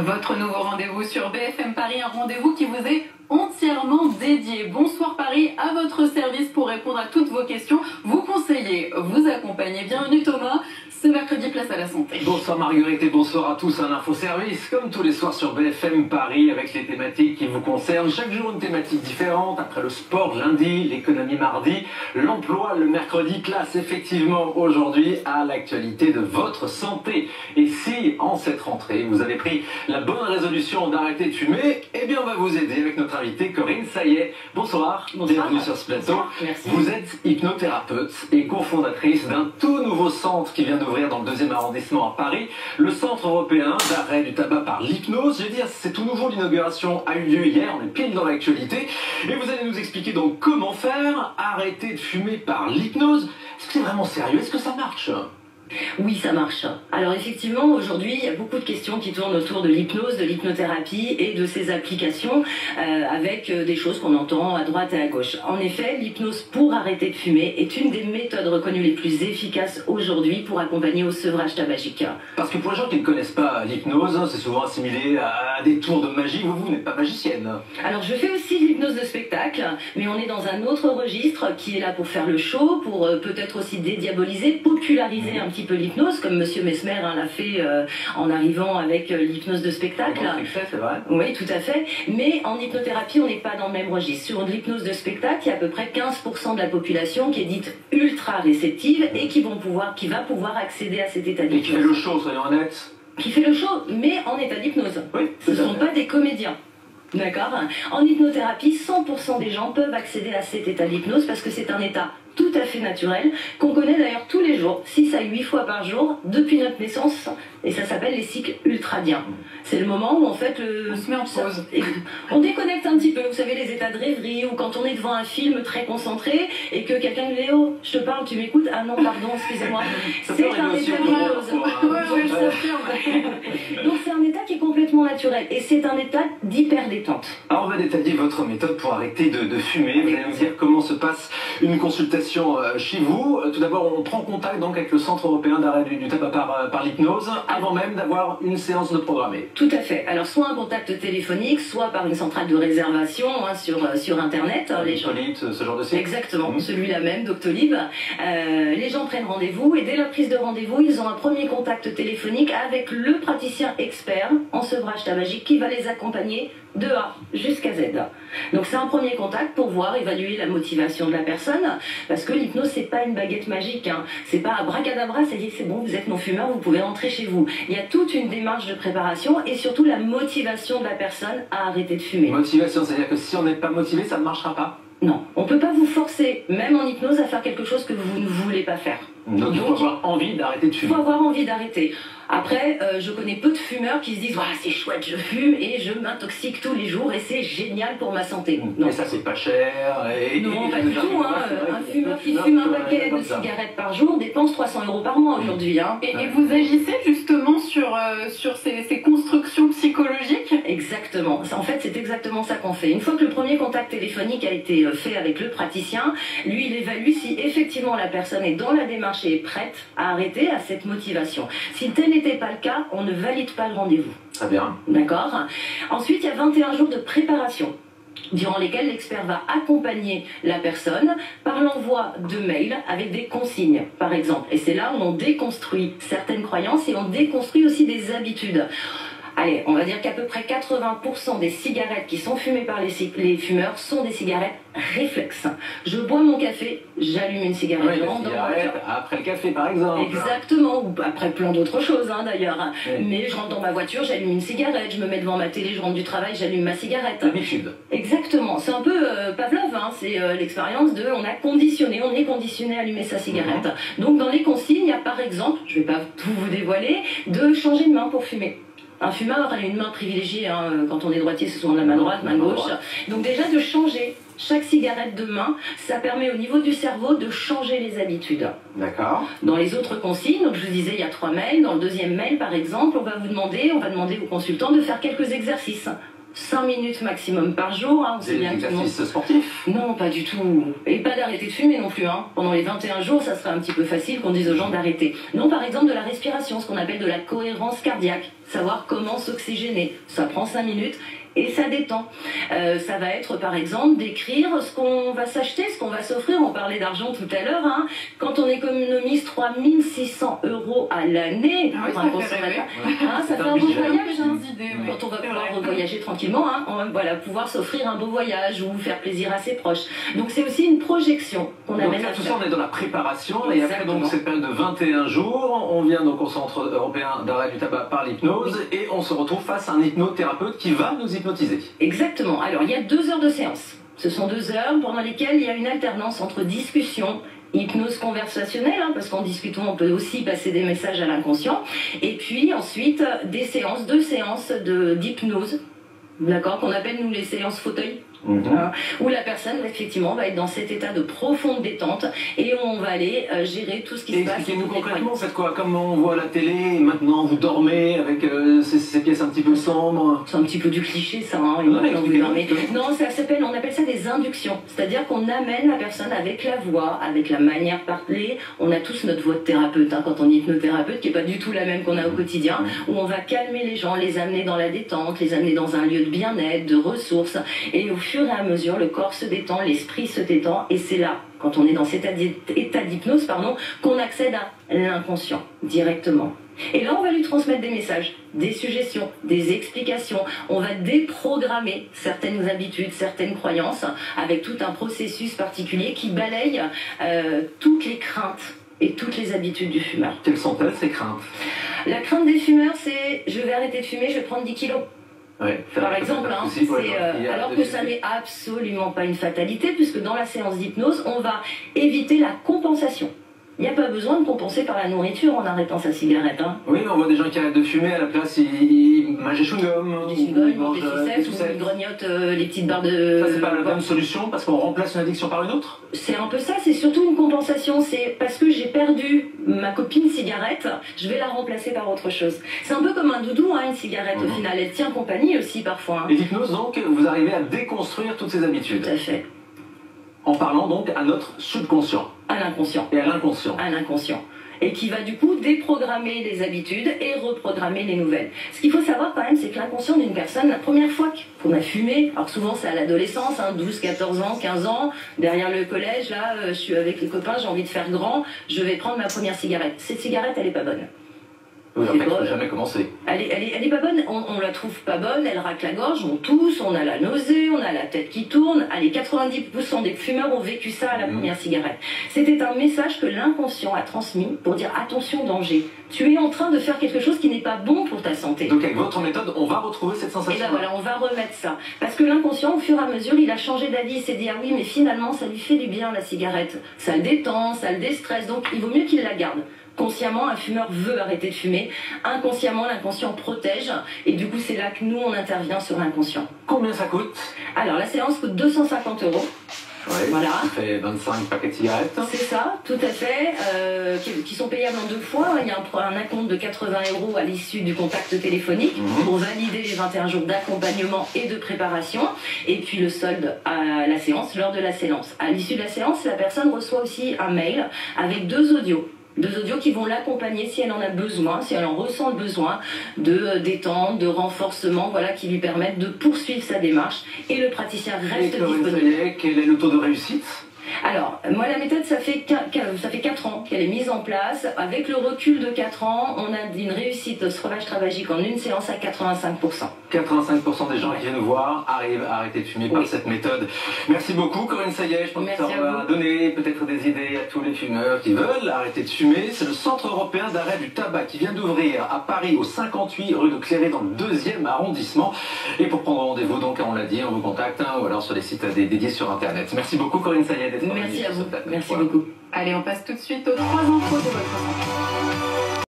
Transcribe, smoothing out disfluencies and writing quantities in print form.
Votre nouveau rendez-vous sur BFM Paris, un rendez-vous qui vous est entièrement dédié. Bonsoir Paris, à votre service pour répondre à toutes vos questions, vous conseiller, vous accompagner. Bienvenue Thomas, ce mercredi, place à la santé. Bonsoir Marguerite et bonsoir à tous, un infoservice comme tous les soirs sur BFM Paris avec les thématiques qui vous concernent. Chaque jour une thématique différente, après le sport lundi, l'économie mardi, l'emploi le mercredi, place effectivement aujourd'hui à l'actualité de votre santé. Et si en cette rentrée vous avez pris la bonne résolution d'arrêter de fumer, eh bien on va vous aider avec notre invitée Corinne Saillet. Bonsoir, bienvenue sur ce plateau. Merci. Vous êtes hypnothérapeute et cofondatrice d'un tout nouveau centre qui vient d'ouvrir dans le 2e arrondissement à Paris, le Centre européen d'arrêt du tabac par l'hypnose. Je veux dire, c'est tout nouveau, l'inauguration a eu lieu hier, on est pile dans l'actualité. Et vous allez nous expliquer donc comment faire, arrêter de fumer par l'hypnose. Est-ce que c'est vraiment sérieux? Est-ce que ça marche? Oui, ça marche. Alors effectivement, aujourd'hui, il y a beaucoup de questions qui tournent autour de l'hypnose, de l'hypnothérapie et de ses applications avec des choses qu'on entend à droite et à gauche. En effet, l'hypnose pour arrêter de fumer est une des méthodes reconnues les plus efficaces aujourd'hui pour accompagner au sevrage tabagique. Parce que pour les gens qui ne connaissent pas l'hypnose, c'est souvent assimilé à des tours de magie. Vous n'êtes pas magicienne. Alors je fais aussi de l'hypnose de spectacle, mais on est dans un autre registre qui est là pour faire le show, pour peut-être aussi dédiaboliser, populariser un petit peu l'hypnose, comme Monsieur Mesmer l'a fait en arrivant avec l'hypnose de spectacle. C'est vrai. Oui, tout à fait. Mais en hypnothérapie, on n'est pas dans le même registre. Sur l'hypnose de spectacle, il y a à peu près 15% de la population qui est dite ultra réceptive et qui va pouvoir accéder à cet état d'hypnose. Et qui fait le show, soyons honnêtes. Qui fait le show, mais en état d'hypnose. Oui, ce ne sont pas des comédiens. D'accord. En hypnothérapie, 100% des gens peuvent accéder à cet état d'hypnose parce que c'est un état tout à fait naturel, qu'on connaît d'ailleurs tous les jours, 6 à 8 fois par jour, depuis notre naissance, et ça s'appelle les cycles ultradiens. C'est le moment où en fait on se met en pause. On déconnecte un petit peu, vous savez, les états de rêverie, ou quand on est devant un film très concentré, et que quelqu'un nous dit « Oh, je te parle, tu m'écoutes » Ah non, pardon, excusez-moi. C'est un état d'hypnose. Donc c'est un état qui est complètement naturel, et c'est un état d'hyper-détente. Alors on va détailler votre méthode pour arrêter de fumer. Vous allez me dire comment se passe une consultation chez vous. Tout d'abord, on prend contact donc avec le Centre européen d'arrêt du tabac par l'hypnose avant même d'avoir une séance de programmée. Tout à fait. Alors soit un contact téléphonique, soit par une centrale de réservation sur Internet. Doctolib, ce genre de site. Exactement, celui-là même, Doctolib. Les gens prennent rendez-vous et dès la prise de rendez-vous, ils ont un premier contact téléphonique avec le praticien expert en sevrage tabagique qui va les accompagner de A jusqu'à Z. Donc c'est un premier contact pour voir, évaluer la motivation de la personne, parce que l'hypnose c'est pas une baguette magique, hein. C'est pas abracadabra, ça dit c'est bon, vous êtes non-fumeur, vous pouvez rentrer chez vous. Il y a toute une démarche de préparation et surtout la motivation de la personne à arrêter de fumer. Motivation, c'est-à-dire que si on n'est pas motivé, ça ne marchera pas? Non, on peut pas vous forcer, même en hypnose, à faire quelque chose que vous ne voulez pas faire. Donc il faut avoir envie d'arrêter de fumer. Il faut avoir envie d'arrêter. Après, je connais peu de fumeurs qui se disent voilà, c'est chouette, je fume et je m'intoxique tous les jours et c'est génial pour ma santé. Non. Et ça, c'est pas cher. Non, pas du tout. Hein. Un fumeur qui fume un paquet de cigarettes par jour dépense 300 € par mois aujourd'hui. Hein. Et vous agissez justement sur ces constructions psychologiques? Exactement. En fait, c'est exactement ça qu'on fait. Une fois que le premier contact téléphonique a été fait avec le praticien, lui, il évalue si effectivement la personne est dans la démarche et est prête à arrêter à cette motivation. Si tel n'était pas le cas, on ne valide pas le rendez-vous. Très bien. D'accord. Ensuite, il y a 21 jours de préparation durant lesquels l'expert va accompagner la personne par l'envoi de mails avec des consignes, par exemple. Et c'est là où on déconstruit certaines croyances et on déconstruit aussi des habitudes. Allez, on va dire qu'à peu près 80% des cigarettes qui sont fumées par les fumeurs sont des cigarettes réflexes. Je bois mon café, j'allume une cigarette. Oui, la cigarette après le café par exemple. Exactement, ou après plein d'autres choses d'ailleurs. Oui. Mais je rentre dans ma voiture, j'allume une cigarette, je me mets devant ma télé, je rentre du travail, j'allume ma cigarette. L'habitude. Exactement, c'est un peu Pavlov, hein. C'est l'expérience de on est conditionné à allumer sa cigarette. Donc dans les consignes, il y a par exemple, je ne vais pas tout vous dévoiler, de changer de main pour fumer. Un fumeur a une main privilégiée, hein. Quand on est droitier, c'est souvent la main droite, main gauche. Donc déjà de changer chaque cigarette de main, ça permet au niveau du cerveau de changer les habitudes. D'accord. Dans les autres consignes, donc je vous disais, il y a 3 mails. Dans le deuxième mail, par exemple, on va demander au consultant de faire quelques exercices. 5 minutes maximum par jour. Hein, des exercices sportifs? Non, pas du tout. Et pas d'arrêter de fumer non plus. Hein. Pendant les 21 jours, ça serait un petit peu facile qu'on dise aux gens d'arrêter. Non, par exemple, de la respiration. respiration, ce qu'on appelle de la cohérence cardiaque, savoir comment s'oxygéner. Ça prend 5 minutes et ça détend. Ça va être par exemple d'écrire ce qu'on va s'acheter, ce qu'on va s'offrir. On parlait d'argent tout à l'heure. Hein. Quand on économise 3 600 € à l'année pour un consommateur, ça fait un beau voyage. Hein. Quand on va pouvoir voyager tranquillement, hein, on va pouvoir s'offrir un beau voyage ou faire plaisir à ses proches. Donc c'est aussi une projection qu'on amène à tout faire. ça, on est dans la préparation. Et après donc cette période de 21 jours, on vient donc au Centre européen d'arrêt du tabac par l'hypnose et on se retrouve face à un hypnothérapeute qui va nous hypnotiser. Exactement. Alors il y a 2 heures de séance. Ce sont 2 heures pendant lesquelles il y a une alternance entre discussion, hypnose conversationnelle, hein, parce qu'en discutant on peut aussi passer des messages à l'inconscient, et puis ensuite des séances, 2 séances d'hypnose, d'accord, qu'on appelle nous les séances fauteuil. Où la personne effectivement va être dans cet état de profonde détente et où on va aller gérer tout ce qui se passe. Expliquez-nous concrètement, vous faites quoi? Comme on voit à la télé, maintenant vous dormez avec ces pièces un petit peu sombres. C'est un petit peu du cliché ça, hein, non, ça s'appelle, on appelle ça des inductions, c'est-à-dire qu'on amène la personne avec la voix, avec la manière de parler. On a tous notre voix de thérapeute, hein, quand on est hypnothérapeute, qui n'est pas du tout la même qu'on a au quotidien, où on va calmer les gens, les amener dans la détente, les amener dans un lieu de bien-être, de ressources, et au fur et à mesure, le corps se détend, l'esprit se détend, et c'est là, quand on est dans cet état d'hypnose, qu'on accède à l'inconscient directement. Et là, on va lui transmettre des messages, des suggestions, des explications. On va déprogrammer certaines habitudes, certaines croyances, avec tout un processus particulier qui balaye toutes les craintes et toutes les habitudes du fumeur. Quelles sont-elles, ces craintes? La crainte des fumeurs, c'est « je vais arrêter de fumer, je vais prendre 10 kilos ». Ouais, par exemple, hein, alors que ça n'est absolument pas une fatalité, puisque dans la séance d'hypnose, on va éviter la compensation. Il n'y a pas besoin de compenser par la nourriture en arrêtant sa cigarette. Hein. Oui, mais on voit des gens qui arrêtent de fumer, à la place ils mangent des chewing-gums. Ils mangent des sucettes, ou ils grignotent les petites barres de... Ça, c'est pas la bonne solution, parce qu'on remplace une addiction par une autre? C'est un peu ça, c'est surtout une compensation. C'est parce que j'ai perdu ma copine cigarette, je vais la remplacer par autre chose. C'est un peu comme un doudou, hein, une cigarette, au final. Elle tient compagnie aussi, parfois. Hein. Et l'hypnose, donc, vous arrivez à déconstruire toutes ces habitudes. Tout à fait. En parlant donc à notre subconscient. À l'inconscient. Et à l'inconscient. À l'inconscient. Et qui va du coup déprogrammer les habitudes et reprogrammer les nouvelles. Ce qu'il faut savoir quand même, c'est que l'inconscient d'une personne, la première fois qu'on a fumé, alors souvent c'est à l'adolescence, hein, 12, 14 ans, 15 ans, derrière le collège, là, je suis avec les copains, j'ai envie de faire grand, je vais prendre ma première cigarette. Cette cigarette, elle est pas bonne. Oui, en fait, il ne faut jamais commencer. Elle est pas bonne, on la trouve pas bonne, elle racle la gorge, on tousse, on a la nausée, on a la tête qui tourne. Allez, 90% des fumeurs ont vécu ça à la première cigarette. C'était un message que l'inconscient a transmis pour dire attention, danger. Tu es en train de faire quelque chose qui n'est pas bon pour ta santé. Donc avec votre méthode, on va retrouver cette sensation. Et ben voilà, on va remettre ça. Parce que l'inconscient, au fur et à mesure, il a changé d'avis, il s'est dit ah oui, mais finalement, ça lui fait du bien la cigarette. Ça le détend, ça le déstresse, donc il vaut mieux qu'il la garde. Consciemment, un fumeur veut arrêter de fumer. Inconsciemment, l'inconscient protège. Et du coup, c'est là que nous, on intervient sur l'inconscient. Combien ça coûte? Alors, la séance coûte 250 €. Ouais, voilà. Ça fait 25 paquets de cigarettes. C'est ça, tout à fait. Qui sont payables en 2 fois. Il y a un acompte de 80 € à l'issue du contact téléphonique pour valider les 21 jours d'accompagnement et de préparation. Et puis le solde à la séance, lors de la séance. À l'issue de la séance, la personne reçoit aussi un mail avec 2 audios. 2 audios qui vont l'accompagner si elle en a besoin, si elle en ressent le besoin, de détente, de renforcement, voilà, qui lui permettent de poursuivre sa démarche. Et le praticien reste disponible. Quel est le taux de réussite? Alors, moi, la méthode, ça fait 4 ans qu'elle est mise en place. Avec le recul de 4 ans, on a une réussite au sevrage tabagique en une séance à 85%. 85% des gens qui viennent nous voir arrivent à arrêter de fumer par cette méthode. Merci beaucoup, Corinne Sayet. Je pense que ça va donner peut-être des idées à tous les fumeurs qui veulent arrêter de fumer. C'est le Centre européen d'arrêt du tabac qui vient d'ouvrir à Paris, au 58 rue de Cléré, dans le 2e arrondissement. Et pour prendre rendez-vous, donc, on l'a dit, on vous contacte, hein, ou alors sur les sites dédiés sur Internet. Merci beaucoup, Corinne Sayet. Merci à vous. Merci beaucoup. Allez, on passe tout de suite aux 3 infos de votre santé.